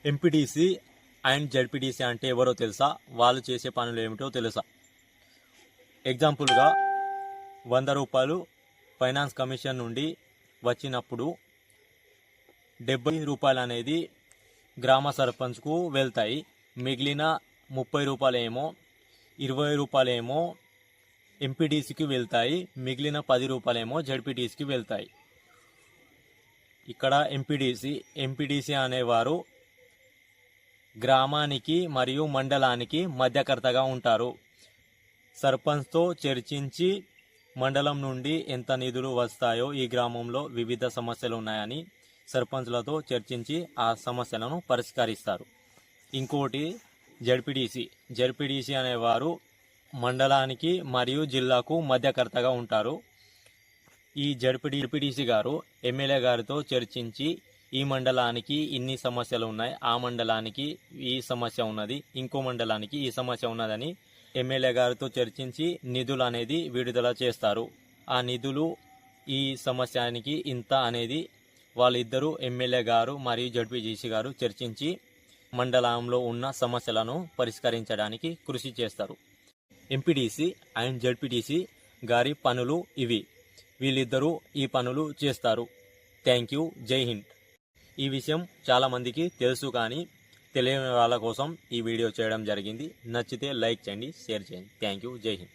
MPTC and ZPTC అంటే ఎవరో తెలుసా? వాళ్ళు చేసే పనులు ఏమిటో తెలుసా? ఎగ్జాంపుల్గా 100 రూపాయలు ఫైనాన్స్ కమిషన్ నుండి వచ్చినప్పుడు 70 రూపాయలు అనేది గ్రామ సర్పంచ్కు వెళ్తాయి. మిగిలిన 30 రూపాయలేమో 20 రూపాయలేమో ఎంపీటీసీకి వెళ్తాయి. మిగిలిన 10 రూపాయలేమో జెడ్పీటీసీకి వెళ్తాయి. ఇక్కడ ఎంపీటీసీ అనేవారు గ్రామానికి మరియు మండలానికి మధ్యకర్తగా ఉంటారు. సర్పంచ్తో చర్చించి మండలం నుండి ఎంత నిధులు వస్తాయో, ఈ గ్రామంలో వివిధ సమస్యలు ఉన్నాయని సర్పంచ్లతో చర్చించి ఆ సమస్యలను పరిష్కరిస్తారు. ఇంకోటి జెడ్పీటీసీ అనేవారు మండలానికి మరియు జిల్లాకు మధ్యకర్తగా ఉంటారు. ఈ జెడ్పీటీసీ గారు ఎమ్మెల్యే గారితో చర్చించి ఈ మండలానికి ఇన్ని సమస్యలు ఉన్నాయి, ఆ మండలానికి ఈ సమస్య ఉన్నది, ఇంకో మండలానికి ఈ సమస్య ఉన్నదని ఎమ్మెల్యే గారితో చర్చించి నిధులు అనేది విడుదల చేస్తారు. ఆ నిధులు ఈ సమస్యానికి ఇంత అనేది వాళ్ళిద్దరూ ఎమ్మెల్యే గారు మరియు జెడ్పీటీసీ గారు చర్చించి మండలంలో ఉన్న సమస్యలను పరిష్కరించడానికి కృషి చేస్తారు. ఎంపీటీసీ అండ్ జెడ్పీటీసీ గారి పనులు ఇవి. వీళ్ళిద్దరూ ఈ పనులు చేస్తారు. Thank you. జై హింద్. ఈ విషయం చాలామందికి తెలుసు, కానీ తెలియని వాళ్ళ కోసం ఈ వీడియో చేయడం జరిగింది. నచ్చితే లైక్ చేయండి, షేర్ చేయండి. Thank you. జై హింద్.